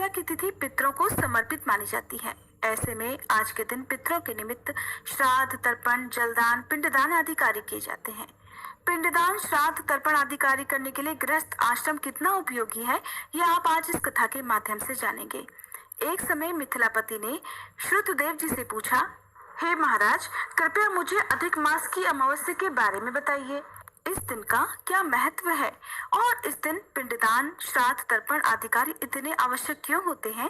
अमावस्या की तिथि पितरों को समर्पित मानी जाती है। ऐसे में आज के दिन पितरों के निमित्त श्राद्ध, तर्पण, जलदान, पिंडदान आदि कार्य किए जाते हैं। पिंडदान, श्राद्ध, तर्पण आदि कार्य करने के लिए गृहस्थ आश्रम कितना उपयोगी है, यह आप आज इस कथा के माध्यम से जानेंगे। एक समय मिथिलापति ने श्रुतदेव जी से पूछा, हे महाराज, कृपया मुझे अधिक मास की अमावस्या के बारे में बताइए। इस दिन का क्या महत्व है और इस दिन पिंडदान, श्राद्ध, तर्पण आदि कार्य इतने आवश्यक क्यों होते हैं?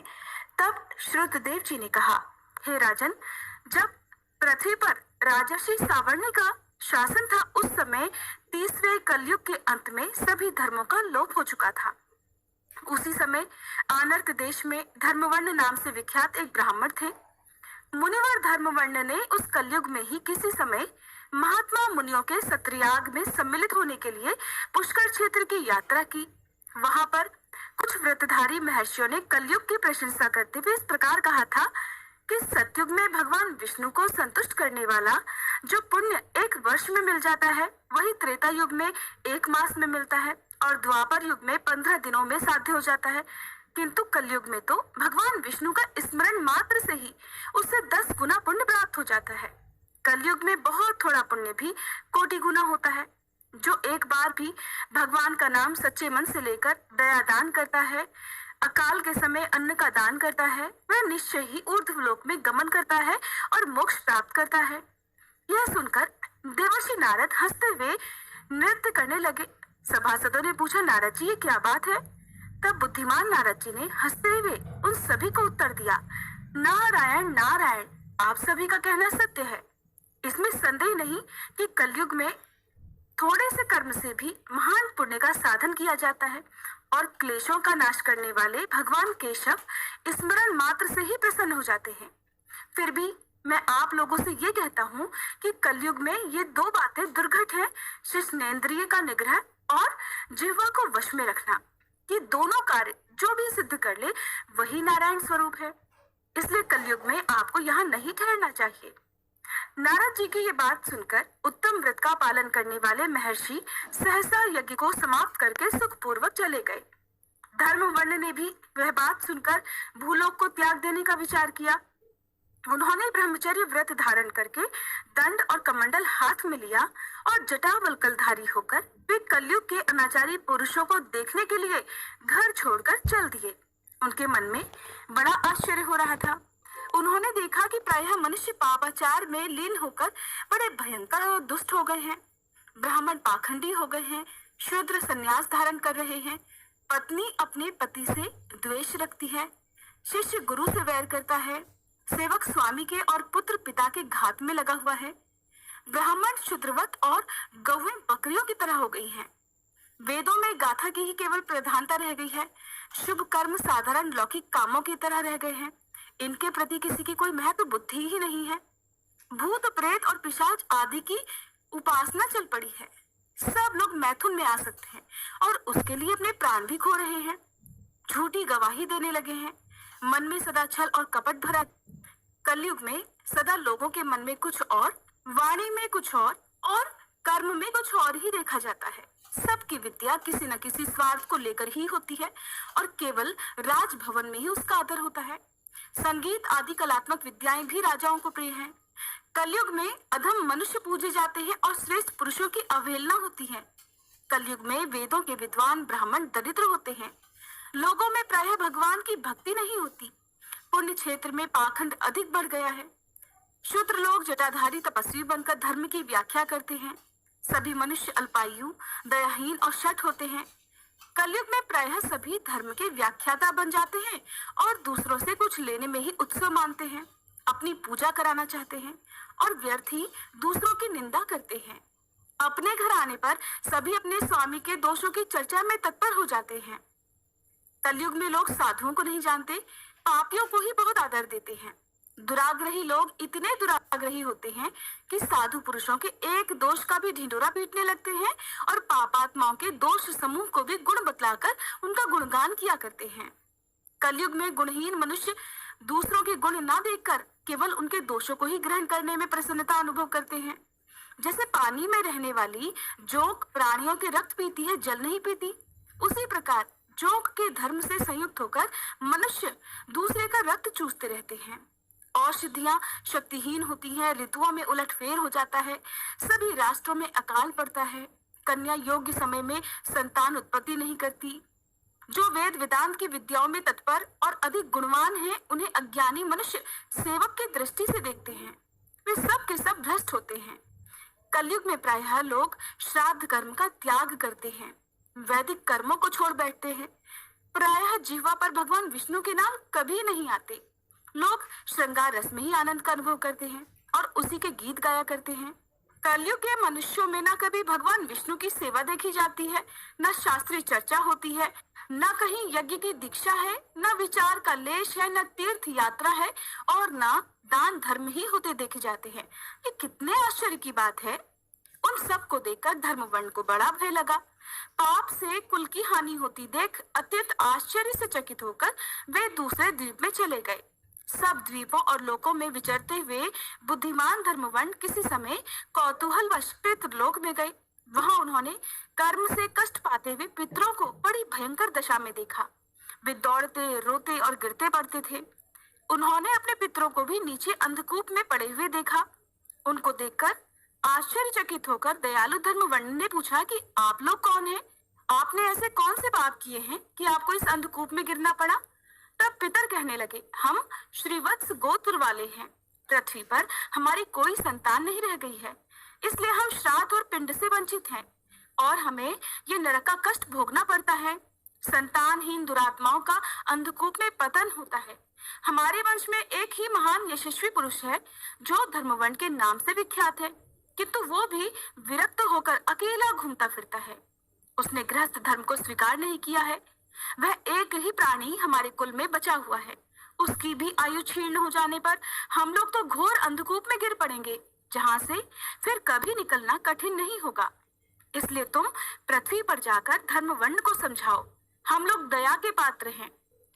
तब श्रुतदेव जी ने कहा, हे राजन, जब पृथ्वी पर राजर्षि सावर्णी का शासन था, उस समय 30वें कलयुग के अंत में सभी धर्मों का लोप हो चुका था। उसी समय आनर्त देश में धर्मवर्ण नाम से विख्यात एक ब्राह्मण थे। मुनिवर धर्मवर्ण ने उस कलयुग में ही किसी समय महात्मा मुनियों के सत्रयाग में सम्मिलित होने के लिए पुष्कर क्षेत्र की यात्रा की। वहां पर कुछ व्रतधारी महर्षियों ने कलयुग की प्रशंसा करते हुए इस प्रकार कहा था कि सतयुग में भगवान विष्णु को संतुष्ट करने वाला जो पुण्य एक वर्ष में मिल जाता है, वही त्रेता युग में 1 मास में मिलता है और द्वापर युग में 15 दिनों में साध्य हो जाता है। किंतु कलयुग में तो भगवान विष्णु का स्मरण मात्र से ही उससे 10 गुना पुण्य प्राप्त हो जाता है। कलयुग में बहुत थोड़ा पुण्य भी कोटि गुना होता है। जो एक बार भी भगवान का नाम सच्चे मन से लेकर दया दान करता है, अकाल के समय अन्न का दान करता है, वह निश्चय ही ऊर्ध्वलोक में गमन करता है और मोक्ष प्राप्त करता है। यह सुनकर देवर्षि नारद हंसते हुए नृत्य करने लगे। सभासदों ने पूछा, नारद जी, ये क्या बात है? तब बुद्धिमान नारद जी ने हंसते हुए उन सभी को उत्तर दिया, नारायण नारायण, आप सभी का कहना सत्य है। इसमें संदेह नहीं कि कलयुग में थोड़े से कर्म से भी महान पुण्य का साधन किया जाता है और क्लेशों का नाश करने वाले भगवान केशव स्मरण मात्र से ही प्रसन्न हो जाते हैं। फिर भी मैं आप लोगों से ये कहता हूँ कि कलयुग में ये 2 बातें दुर्घट है, शिश्नेन्द्रिय का निग्रह और जिह्वा को वश में रखना। ये दोनों कार्य जो भी सिद्ध कर ले वही नारायण स्वरूप है। इसलिए कलयुग में आपको यहाँ नहीं ठहरना चाहिए। नारद जी की ये बात सुनकर उत्तम व्रत का पालन करने वाले महर्षि सहसा यज्ञ को समाप्त करके सुखपूर्वक चले गए। धर्मवर्ण ने भी वह बात सुनकर भूलोक को त्याग देने का विचार किया। उन्होंने ब्रह्मचर्य व्रत धारण करके दंड और कमंडल हाथ में लिया और जटावल्कलधारी होकर वे कलयुग के अनाचारी पुरुषों को देखने के लिए घर छोड़कर चल दिए। उनके मन में बड़ा आश्चर्य हो रहा था। उन्होंने देखा कि प्रायः मनुष्य पापाचार में लीन होकर बड़े भयंकर और दुष्ट हो गए हैं। ब्राह्मण पाखंडी हो गए हैं, शूद्र संन्यास धारण कर रहे हैं, पत्नी अपने पति से द्वेष रखती है, शिष्य गुरु से वैर करता है, सेवक स्वामी के और पुत्र पिता के घात में लगा हुआ है, ब्राह्मण शूद्रवत और गौएं बकरियों की तरह हो गई हैं। वेदों में गाथा की ही केवल प्रधानता रह गई है। शुभ कर्म साधारण लौकिक कामों की तरह रह गए हैं। इनके प्रति किसी की कोई महत्व बुद्धि ही नहीं है। भूत प्रेत और पिशाच आदि की उपासना चल पड़ी है। सब लोग मैथुन में आ सकते हैं और उसके लिए अपने प्राण भी खो रहे हैं। झूठी गवाही देने लगे हैं। मन में सदा छल और कपट भरा। कलयुग में सदा लोगों के मन में कुछ और, वाणी में कुछ और कर्म में कुछ और ही देखा जाता है। सबकी विद्या किसी न किसी स्वार्थ को लेकर ही होती है और केवल राजभवन में ही उसका आदर होता है। संगीत आदि कलात्मक विद्याएं भी राजाओं को प्रिय हैं। कलयुग में अधम मनुष्य पूजे जाते हैं और श्रेष्ठ पुरुषों की अवहेलना होती है। कलयुग में वेदों के विद्वान ब्राह्मण दरिद्र होते हैं। लोगों में प्रायः भगवान की भक्ति नहीं होती। पुण्य क्षेत्र में पाखंड अधिक बढ़ गया है। शूद्र लोग जटाधारी तपस्वी बनकर धर्म की व्याख्या करते हैं। सभी मनुष्य अल्पायु, दयाहीन और शठ होते हैं। कलयुग में प्रायः सभी धर्म के व्याख्याता बन जाते हैं और दूसरों से कुछ लेने में ही उत्सव मानते हैं। अपनी पूजा कराना चाहते हैं और व्यर्थ ही दूसरों की निंदा करते हैं। अपने घर आने पर सभी अपने स्वामी के दोषों की चर्चा में तत्पर हो जाते हैं। कलयुग में लोग साधुओं को नहीं जानते, पापियों को ही बहुत आदर देते हैं। दुराग्रही लोग इतने दुराग्रही होते हैं कि साधु पुरुषों के एक दोष का भी ढिंढोरा पीटने लगते हैं और पापात्माओं के दोष समूह को भी गुण बतलाकर उनका गुणगान किया करते हैं। कलयुग में गुणहीन मनुष्य दूसरों के गुण ना देखकर केवल उनके दोषों को ही ग्रहण करने में प्रसन्नता अनुभव करते हैं। जैसे पानी में रहने वाली जोंक प्राणियों के रक्त पीती है, जल नहीं पीती, उसी प्रकार जोग के धर्म से संयुक्त होकर मनुष्य दूसरे का रक्त चूसते रहते हैं। औषधियां शक्तिहीन होती हैं, ऋतुओं में उलटफेर हो जाता है, सभी राष्ट्रों में अकाल पड़ता है, कन्या योग्य समय में संतान उत्पत्ति नहीं करती। जो वेद वेदांत की विद्याओं में तत्पर और अधिक गुणवान हैं, उन्हें अज्ञानी मनुष्य सेवक की दृष्टि से देखते हैं। वे सब के सब भ्रष्ट होते हैं। कलयुग में प्रायः लोग श्राद्ध कर्म का त्याग करते हैं, वैदिक कर्मों को छोड़ बैठते हैं। प्रायः जिह्वा पर भगवान विष्णु के नाम कभी नहीं आते। लोग श्रृंगार रस में ही आनंद का अनुभव करते हैं और उसी के गीत गाया करते हैं। कलयुग के मनुष्यों में न कभी भगवान विष्णु की सेवा देखी जाती है, न शास्त्रीय चर्चा होती है, न कहीं यज्ञ की दीक्षा है, न विचार का लेश है, न तीर्थ यात्रा है और न दान धर्म ही होते देखे जाते हैं। ये कितने आश्चर्य की बात है। उन सब को देखकर धर्मवर्ण को बड़ा भय लगा। पाप से कुल की हानि होती देख अत्यंत आश्चर्य से चकित होकर वे दूसरे द्वीप में चले गए। सब द्वीपों और लोकों में विचरते हुए बुद्धिमान धर्मवर्ण किसी समय कौतूहलवश पितृलोक में गए। वहां उन्होंने कर्म से कष्ट पाते हुए पितरों को बड़ी भयंकर दशा में देखा। वे दौड़ते, रोते और गिरते पड़ते थे। उन्होंने अपने पितरों को भी नीचे अंधकूप में पड़े हुए देखा। उनको देखकर आश्चर्यचकित होकर दयालु धर्मवर्ण ने पूछा कि आप लोग कौन हैं? आपने ऐसे कौन से पाप किए हैं कि आपको इस अंधकूप में गिरना पड़ा? तब पितर कहने लगे, हम श्रीवत्स गोत्र वाले हैं। पृथ्वी पर हमारी कोई संतान नहीं रह गई है, इसलिए हम श्राद्ध और पिंड से वंचित हैं और हमें ये नरक का कष्ट भोगना पड़ता है। संतानहीन दुरात्माओं का अंधकूप में पतन होता है। हमारे वंश में एक ही महान यशस्वी पुरुष है जो धर्मवर्ण के नाम से विख्यात है, किंतु वो भी विरक्त होकर अकेला घूमता फिरता है। उसने गृहस्थ धर्म को स्वीकार नहीं किया है। वह एक ही प्राणी हमारे कुल में बचा हुआ है। उसकी भी आयु क्षीण हो जाने पर हम लोग तो घोर अंधकूप में गिर पड़ेंगे, जहां से फिर कभी निकलना कठिन नहीं होगा। इसलिए तुम पृथ्वी पर जाकर धर्मवर्ण को समझाओ। हम लोग दया के पात्र हैं।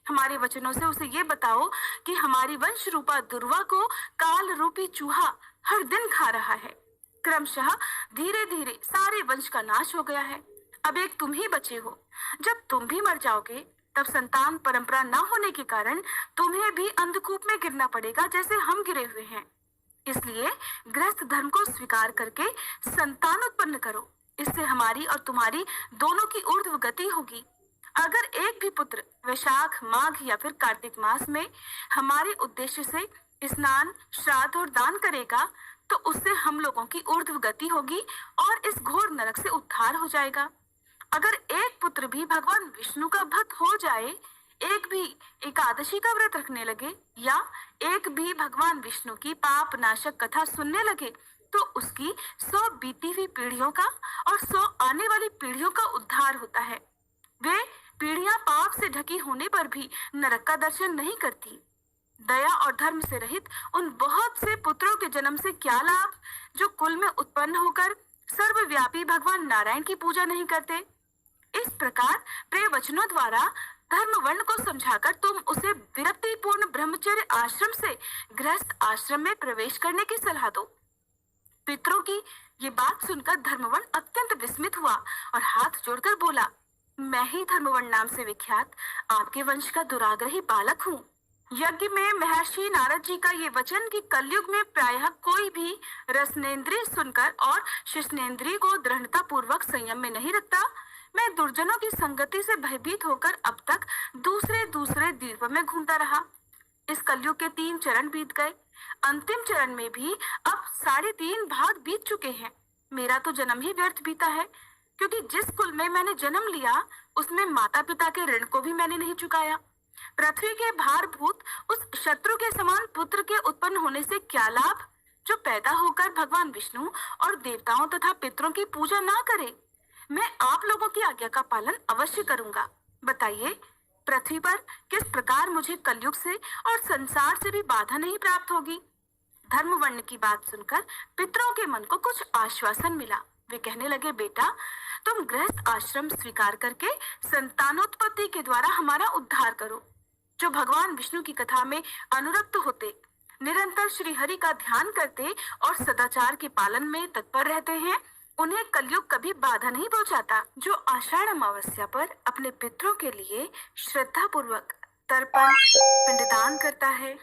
हमारे वचनों से उसे ये बताओ कि हमारी वंश रूपा दुर्वा को काल रूपी चूहा हर दिन खा रहा है। क्रमशः धीरे धीरे सारे वंश का नाश हो गया है। अब एक तुम ही बचे हो। जब तुम भी मर जाओगे तब संतान परंपरा न होने के कारण तुम्हें भी अंधकूप में गिरना पड़ेगा, जैसे हम गिरे हुए हैं। इसलिए गृहस्थ धर्म को स्वीकार करके संतान उत्पन्न करो। इससे हमारी और तुम्हारी दोनों की ऊर्ध्व गति होगी। अगर एक भी पुत्र वैशाख, माघ या फिर कार्तिक मास में हमारे उद्देश्य से स्नान, श्राद्ध और दान करेगा तो उससे हम लोगों की ऊर्ध्व गति होगी और इस घोर नरक से उद्धार हो जाएगा। अगर एक पुत्र भी भगवान विष्णु का भक्त हो जाए, एक भी एकादशी का व्रत रखने लगे या एक भी भगवान विष्णु की पाप नाशक कथा सुनने लगे तो उसकी 100 बीती हुई पीढ़ियों का और 100 आने वाली पीढ़ियों का उद्धार होता है। वे पीढ़ियां पाप से ढकी होने पर भी नरक का दर्शन नहीं करती। दया और धर्म से रहित उन बहुत से पुत्रों के जन्म से क्या लाभ जो कुल में उत्पन्न होकर सर्वव्यापी भगवान नारायण की पूजा नहीं करते। इस प्रकार प्रिय वचनों द्वारा धर्मवर्ण को समझाकर तुम उसे विरक्तिपूर्ण ब्रह्मचर्य आश्रम से गृहस्थ आश्रम में प्रवेश करने की सलाह दो। पितरों की ये बात सुनकर धर्मवर्ण अत्यंत विस्मित हुआ और हाथ जोड़कर बोला, मैं ही धर्मवर्ण नाम से विख्यात आपके वंश का दुराग्रही बालक हूँ। यज्ञ में महर्षि नारद जी का ये वचन कि कलयुग में प्रायः कोई भी रसनेन्द्रिय सुनकर और शिष्णेन्द्रिय को दृढ़ता पूर्वक संयम में नहीं रखता, मैं दुर्जनों की संगति से भयभीत होकर अब तक दूसरे दूसरे द्वीप में घूमता रहा। इस कलयुग के 3 चरण बीत गए। अंतिम चरण में भी अब 3.5 भाग बीत चुके हैं। मेरा तो जन्म ही व्यर्थ बीता है, क्योंकि जिस कुल में मैंने जन्म लिया उसमें माता पिता के ऋण को भी मैंने नहीं चुकाया। पृथ्वी के भारभूत उस शत्रु के समान पुत्र के उत्पन्न होने से क्या लाभ जो पैदा होकर भगवान विष्णु और देवताओं तथा पितरों की पूजा ना करे। मैं आप लोगों की आज्ञा का पालन अवश्य करूंगा। बताइए, पृथ्वी पर किस प्रकार मुझे कलयुग से और संसार से भी बाधा नहीं प्राप्त होगी। धर्मवर्ण की बात सुनकर पितरों के मन को कुछ आश्वासन मिला। वे कहने लगे, बेटा तुम गृहस्थ आश्रम स्वीकार करके संतानोत्पत्ति के द्वारा हमारा उद्धार करो। जो भगवान विष्णु की कथा में अनुरक्त होते, निरंतर श्री हरि का ध्यान करते और सदाचार के पालन में तत्पर रहते हैं, उन्हें कलयुग कभी बाधा नहीं पहुंचाता। जो आषाढ़ अमावस्या पर अपने पितरों के लिए श्रद्धा पूर्वक तर्पण पिंडदान करता है,